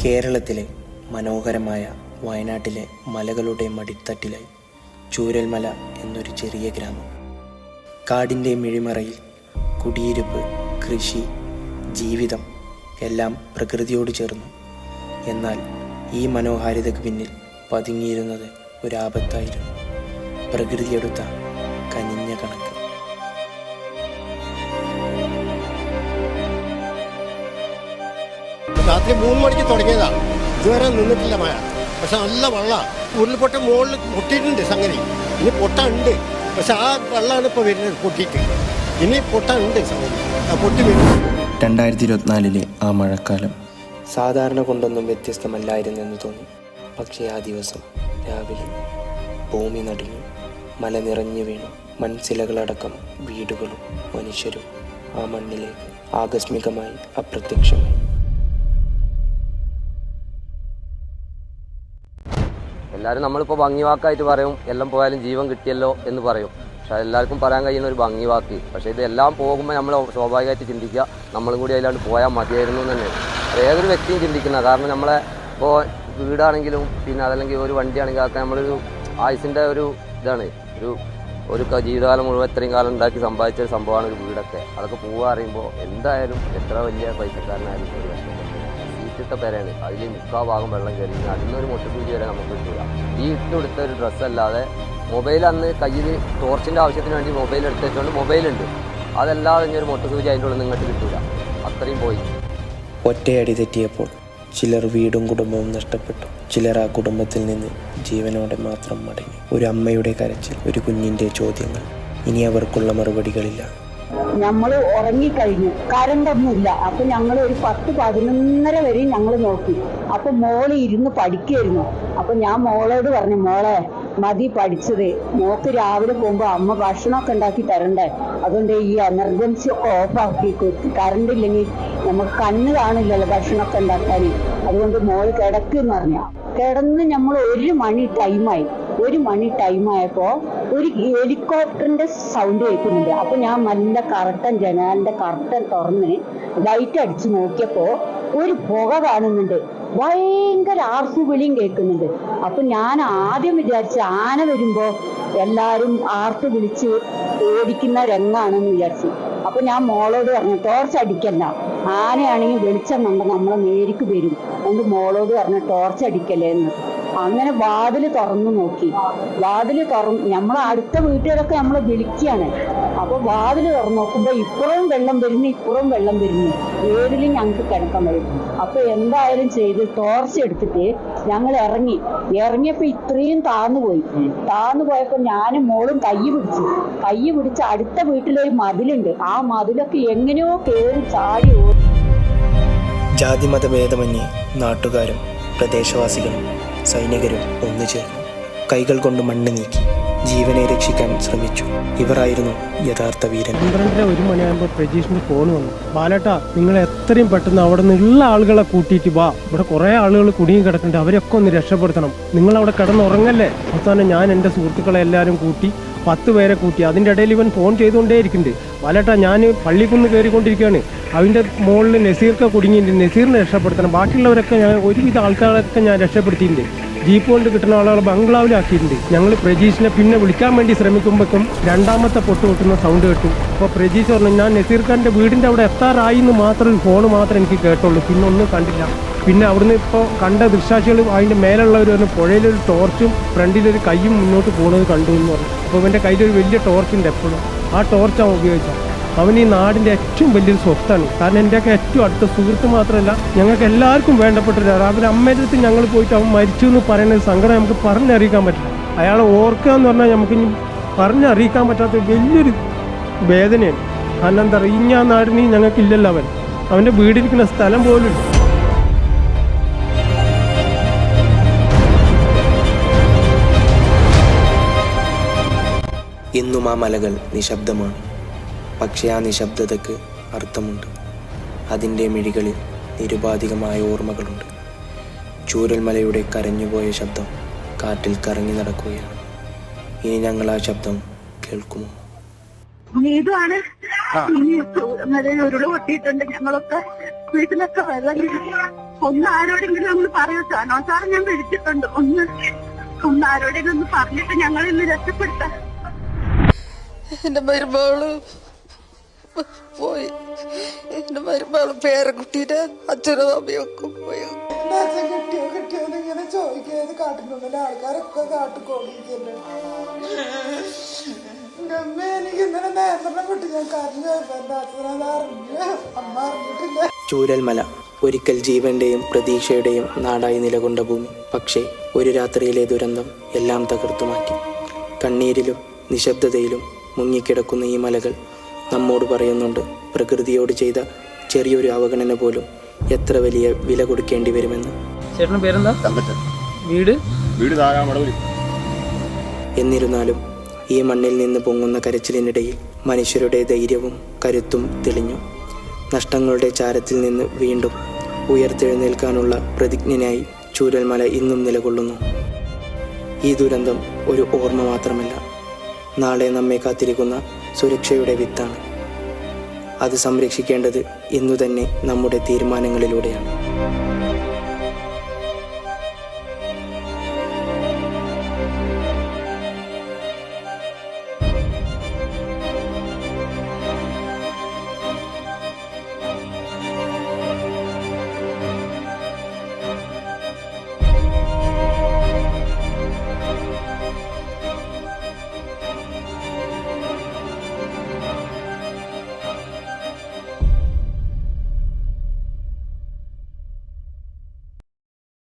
കേരളത്തിലെ മനോഹരമായ വയനാട്ടിലെ മലകളുടെ മടിത്തട്ടിലായി ചൂരൽമല എന്നൊരു ചെറിയ ഗ്രാമം. കാടിൻ്റെ മിഴിമറയിൽ കുടിയിരിപ്പ്, കൃഷി, ജീവിതം എല്ലാം പ്രകൃതിയോട് ചേർന്നു. എന്നാൽ ഈ മനോഹാരിതയ്ക്ക് പിന്നിൽ പതുങ്ങിയിരുന്നത് ഒരാപത്തായിരുന്നു. പ്രകൃതിയെടുത്ത കനിഞ്ഞ കണക്ക്. രാത്രി 3 മണിക്ക് തുടങ്ങിയതാണ്, ഇതുവരെ നിന്നിട്ടില്ല മഴ. പക്ഷെ നല്ല വെള്ളം, ഉരുൾപൊട്ട മുകളിൽ പൊട്ടിയിട്ടുണ്ട് സംഗതി. ഇനി പൊട്ട ഉണ്ട്, പക്ഷെ ആ വെള്ളമാണ് ഇപ്പോൾ വരുന്നത് പൊട്ടിയിട്ട്. ഇനി പൊട്ട ഉണ്ട് സംഗതി, പൊട്ടി വരും. 2024 ആ മഴക്കാലം സാധാരണ കൊണ്ടൊന്നും വ്യത്യസ്തമല്ലായിരുന്നെന്ന് തോന്നി. പക്ഷേ ആ ദിവസം രാവിലെ ഭൂമി നടുങ്ങി, മല നിറഞ്ഞു വീണു. മൺശിലകളടക്കം വീടുകളും മനുഷ്യരും ആ മണ്ണിലേക്ക് ആകസ്മികമായി അപ്രത്യക്ഷമായി. എല്ലാവരും നമ്മളിപ്പോൾ ഭംഗി വാക്കായിട്ട് പറയും, എല്ലാം പോയാലും ജീവൻ കിട്ടിയല്ലോ എന്ന് പറയും. പക്ഷെ എല്ലാവർക്കും പറയാൻ കഴിയുന്ന ഒരു ഭംഗി വാക്ക്. പക്ഷേ ഇതെല്ലാം പോകുമ്പോൾ നമ്മൾ സ്വാഭാവികമായിട്ട് ചിന്തിക്കുക, നമ്മളും കൂടി അതിലാണ്ട് പോയാൽ മതിയായിരുന്നു എന്ന് തന്നെയാണ് ഏതൊരു വ്യക്തിയും ചിന്തിക്കുന്ന. കാരണം നമ്മളെ ഇപ്പോൾ വീടാണെങ്കിലും പിന്നെ അതല്ലെങ്കിൽ ഒരു വണ്ടിയാണെങ്കിൽ അതൊക്കെ നമ്മളൊരു ആയുസിൻ്റെ ഒരു ഇതാണ്. ഒരു ജീവിതകാലം മുഴുവൻ ഇത്രയും കാലം ഉണ്ടാക്കി സമ്പാദിച്ച ഒരു സംഭവമാണ് ഒരു വീടൊക്കെ. അതൊക്കെ പോവുക അറിയുമ്പോൾ എന്തായാലും എത്ര വലിയ പൈസക്കാരനായാലും ഒരു കഷ്ടപ്പെട്ടു. സീറ്റിട്ട പേരാണ്, അതിൽ 3/4 ഭാഗം വെള്ളം കയറി. അതിനൊരു മുട്ടസൂചി വരെ നമുക്ക് കിട്ടില്ല. ഈ ഇട്ടെടുത്ത ഒരു ഡ്രസ്സല്ലാതെ മൊബൈൽ അന്ന് കയ്യിൽ ടോർച്ചിൻ്റെ ആവശ്യത്തിന് വേണ്ടി മൊബൈൽ എടുത്ത് വെച്ചുകൊണ്ട് മൊബൈലുണ്ട്, അതല്ലാതെ ഇനി ഒരു മുട്ടസൂചി അതിൻ്റെ ഉള്ളിൽ നിങ്ങൾക്ക് കിട്ടില്ല. അത്രയും പോയി. ഒറ്റയടി തെറ്റിയപ്പോൾ ചിലർ വീടും കുടുംബവും നഷ്ടപ്പെട്ടു. ചിലർ ആ കുടുംബത്തിൽ നിന്ന് ജീവനോടെ മാത്രം മടങ്ങി. ഒരു അമ്മയുടെ കരച്ചിൽ, ഒരു കുഞ്ഞിൻ്റെ ചോദ്യങ്ങൾ. ഇനി അവർക്കുള്ള മറുപടികളില്ല. ഞമ്മള് ഉറങ്ങിക്കഴിഞ്ഞു, കറണ്ടൊന്നുമില്ല. അപ്പൊ ഞങ്ങൾ ഒരു 10-11 വരെ ഞങ്ങൾ നോക്കി. അപ്പൊ മോള് ഇരുന്ന് പഠിക്കായിരുന്നു. അപ്പൊ ഞാൻ മോളോട് പറഞ്ഞു, മോളെ മതി പഠിച്ചത്, മോക്ക് രാവിലെ പോകുമ്പോ അമ്മ ഭക്ഷണമൊക്കെ ഉണ്ടാക്കി തരണ്ടേ, അതുകൊണ്ട് ഈ എമർജൻസി ഒക്കെ ഓഫാക്കി. കറണ്ട് ഇല്ലെങ്കിൽ നമുക്ക് കണ്ണ് കാണില്ലല്ലോ ഭക്ഷണമൊക്കെ ഉണ്ടാക്കാൻ. അതുകൊണ്ട് മോള് കിടക്കെന്ന് പറഞ്ഞു. കിടന്ന് നമ്മൾ 1 മണി ടൈമായി. 1 മണി ടൈമായപ്പോ ഒരു ഹെലികോപ്റ്ററിന്റെ സൗണ്ട് കേൾക്കുന്നുണ്ട്. അപ്പൊ ഞാൻ നല്ല ജനാലിന്റെ കർട്ടൻ തുറന്ന് ലൈറ്റ് അടിച്ച് നോക്കിയപ്പോ ഒരു പുക കാണുന്നുണ്ട്, ഭയങ്കര ആർപ്പുവിളിയും കേൾക്കുന്നുണ്ട്. അപ്പൊ ഞാൻ ആദ്യം വിചാരിച്ചു ആന വരുമ്പോ എല്ലാരും ആർപ്പ് വിളിച്ച് ഓടിക്കുന്ന രംഗാണെന്ന് വിചാരിച്ചു. അപ്പൊ ഞാൻ മോളോട് പറഞ്ഞു, ടോർച്ച് അടിക്കല്ല, ആനയാണെങ്കിൽ വെളിച്ചം കണ്ട നമ്മളെ നേരിക്ക് വരും, അതുകൊണ്ട് മോളോട് പറഞ്ഞു ടോർച്ച് അടിക്കല്ലേ എന്ന്. അങ്ങനെ വാതില് തുറന്നു നോക്കി. വാതില് നമ്മളെ അടുത്ത വീട്ടുകാരൊക്കെ നമ്മളെ വിളിക്കുകയാണ്. അപ്പൊ വാതില് തുറന്നു നോക്കുമ്പോ ഇപ്പുറവും വെള്ളം വരുന്നു, ഇപ്പുറവും വെള്ളം വരുന്നു. ഏതിലും ഞങ്ങൾക്ക് കിടക്കാൻ വരും. അപ്പൊ എന്തായാലും ചെയ്ത് ടോർച്ച് എടുത്തിട്ട് ഞങ്ങൾ ഇറങ്ങിയപ്പോ ഇത്രയും താന്നു പോയപ്പോ ഞാനും മോളും കൈ പിടിച്ച് അടുത്ത വീട്ടിലൊരു മതിലുണ്ട്, ആ മതിലൊക്കെ എങ്ങനെയോ കേറി ചാടി. ജാതിമതഭേദമന്യേ നാട്ടുകാരും പ്രദേശവാസികളും സൈനികരും ഒന്നുചേർന്നു. കൈകൾ കൊണ്ട് മണ്ണ് നീക്കി ജീവനെ രക്ഷിക്കാൻ ശ്രമിച്ചു. ഇവരായിരുന്നു യഥാർത്ഥ വീരൻ. 1 മണിയാകുമ്പോൾ പ്രജീഷിന് ഫോൺ വന്നു, ബാലേട്ടാ നിങ്ങൾ എത്രയും പെട്ടെന്ന് അവിടെ നിന്നുള്ള ആളുകളെ കൂട്ടിയിട്ട് വാ, ഇവിടെ കുറേ ആളുകൾ കുടുങ്ങി കിടക്കുന്നുണ്ട്, അവരൊക്കെ ഒന്ന് രക്ഷപ്പെടുത്തണം, നിങ്ങൾ അവിടെ കിടന്നുറങ്ങല്ലേ. അവസാനം ഞാൻ എൻ്റെ സുഹൃത്തുക്കളെ എല്ലാവരും കൂട്ടി 10 പേരെ കൂട്ടി. അതിൻ്റെ ഇടയിൽ ഇവൻ ഫോൺ ചെയ്തുകൊണ്ടേയിരിക്കുന്നുണ്ട്, ബാലേട്ടാ ഞാൻ പള്ളിക്കുന്ന് കയറിക്കൊണ്ടിരിക്കുകയാണ്, അതിൻ്റെ മുകളിൽ നസീർക്ക് കുടുങ്ങിയിട്ടുണ്ട്, നസീറിനെ രക്ഷപ്പെടുത്തണം, ബാക്കിയുള്ളവരൊക്കെ ഞാൻ ഒരുവിധ ആൾക്കാരൊക്കെ ഞാൻ രക്ഷപ്പെടുത്തിയിട്ടുണ്ട്, ജീപ്പ് കൊണ്ട് കിട്ടുന്ന ആളുകളെ ബംഗ്ലാവിലാക്കിയിട്ടുണ്ട്. ഞങ്ങൾ പ്രജീഷിനെ പിന്നെ വിളിക്കാൻ വേണ്ടി ശ്രമിക്കുമ്പോഴേക്കും 2ാമത്തെ പൊട്ട് പൊട്ടുന്ന സൗണ്ട് കേട്ടു. അപ്പോൾ പ്രജീഷ് പറഞ്ഞു, ഞാൻ നസീർ ഖാൻ്റെ വീടിൻ്റെ അവിടെ എത്താറായി എന്ന് മാത്രം ഫോൺ മാത്രം എനിക്ക് കേട്ടുള്ളൂ, പിന്നെ ഒന്നും കണ്ടില്ല. പിന്നെ അവിടുന്ന് ഇപ്പോൾ കണ്ട ദൃക്സാക്ഷികൾ അതിൻ്റെ മേലുള്ളവർ പറഞ്ഞു പുഴയിലൊരു ടോർച്ചും ഫ്രണ്ടിലൊരു കൈയും മുന്നോട്ട് പോകുന്നത് കണ്ടു എന്ന് പറഞ്ഞു. അപ്പോൾ അവൻ്റെ കയ്യിലൊരു വലിയ ടോർച്ചുണ്ട് എപ്പോഴും, ആ ടോർച്ചാണ് ഉപയോഗിച്ചത്. അവൻ ഈ നാടിൻ്റെ ഏറ്റവും വലിയൊരു സ്വത്താണ്. കാരണം എൻ്റെയൊക്കെ ഏറ്റവും അടുത്ത സുഹൃത്ത് മാത്രമല്ല, ഞങ്ങൾക്ക് എല്ലാവർക്കും വേണ്ടപ്പെട്ടൊരാൾ. അവൻ്റെ അമ്മയുടെ അടുത്ത് ഞങ്ങൾ പോയിട്ട് അവൻ മരിച്ചു എന്ന് പറയുന്നത് സങ്കടം നമുക്ക് പറഞ്ഞറിയിക്കാൻ പറ്റില്ല. അയാളെ ഓർക്കുക എന്ന് പറഞ്ഞാൽ നമുക്ക് ഇനി പറഞ്ഞറിയിക്കാൻ പറ്റാത്ത വലിയൊരു വേദനയാണ്. കാരണം എന്താ പറയുക, ഇനി ആ നാടിന് ഞങ്ങൾക്കില്ലല്ലോ. അവൻ്റെ വീടിരിക്കുന്ന സ്ഥലം പോലും ഇല്ല. ഇന്നും ആ മലകൾ നിശബ്ദമാണ്. പക്ഷേ ആ നിശബ്ദതയ്ക്ക് അർത്ഥമുണ്ട്. അതിൻ്റെ മിഴികളിൽ നിരുപാധികമായ ഓർമ്മകളുണ്ട്. ചൂരൽമലയുടെ കരഞ്ഞുപോയ ശബ്ദം കാറ്റിൽ കറങ്ങി നടക്കുകയാണ്. ഇനി ഞങ്ങൾ ആ ശബ്ദം കേൾക്കുമോ? ഇതാണ് ഉരുള് പൊട്ടിയിട്ടുണ്ട്, ഞങ്ങളൊക്കെ വീട്ടിലൊക്കെ വെള്ളം ഒന്ന് ആരോടെങ്കിലും ഒന്ന് പറയൂ സാർ ഞാൻ വിളിച്ചിട്ടുണ്ട്. ഒന്ന് ആരോടെങ്കിലും ഒന്ന് പറഞ്ഞിട്ട് ഞങ്ങൾ ഇന്ന് രക്ഷപ്പെടുത്താം. എന്റെ മരുമകള് പോയി. എന്റെ മരുമകള് പേരക്കുട്ടീനെ അച്ഛനും അമ്മയൊക്കെ പോയി. കിട്ടിയോന്ന് ഇങ്ങനെ ചോദിക്കുന്നത് കാട്ടിനുള്ളിൽ ആൾക്കാരൊക്കെ കാട്ടിക്കൊണ്ടിരിക്കുന്നു. എനിക്ക് ഇന്നലെ നേരത്തെ കുട്ടി ഞാൻ കരഞ്ഞു. എന്റെ അച്ഛനത് അറിഞ്ഞു, അമ്മ അറിഞ്ഞിട്ടില്ല. ചൂരൽമല ഒരിക്കൽ ജീവന്റെയും പ്രതീക്ഷയുടെയും നാടായി നിലകൊണ്ട ഭൂമി. പക്ഷേ ഒരു രാത്രിയിലെ ദുരന്തം എല്ലാം തകർത്തു മാറ്റി. കണ്ണീരിലും നിശബ്ദതയിലും മുങ്ങിക്കിടക്കുന്ന ഈ മലകൾ നമ്മോട് പറയുന്നുണ്ട്, പ്രകൃതിയോട് ചെയ്ത ചെറിയൊരു അവഗണന പോലും എത്ര വലിയ വില കൊടുക്കേണ്ടി വരുമെന്ന്. ചേട്ടൻ്റെ പേരെന്താ? വീട് എന്നിരുന്നാലും ഈ മണ്ണിൽ നിന്ന് പൊങ്ങുന്ന കരച്ചിലിനിടയിൽ മനുഷ്യരുടെ ധൈര്യവും കരുത്തും തെളിഞ്ഞു. നഷ്ടങ്ങളുടെ ചാരത്തിൽ നിന്ന് വീണ്ടും ഉയർത്തെഴുന്നേൽക്കാനുള്ള പ്രതിജ്ഞനായി ചൂരൽമല ഇന്നും നിലകൊള്ളുന്നു. ഈ ദുരന്തം ഒരു ഓർമ്മ മാത്രമല്ല, നാളെ നമ്മെ കാത്തിരിക്കുന്ന സുരക്ഷയുടെ വിത്താണ്. അത് സംരക്ഷിക്കേണ്ടത് ഇന്നു തന്നെ നമ്മുടെ തീരുമാനങ്ങളിലൂടെയാണ്.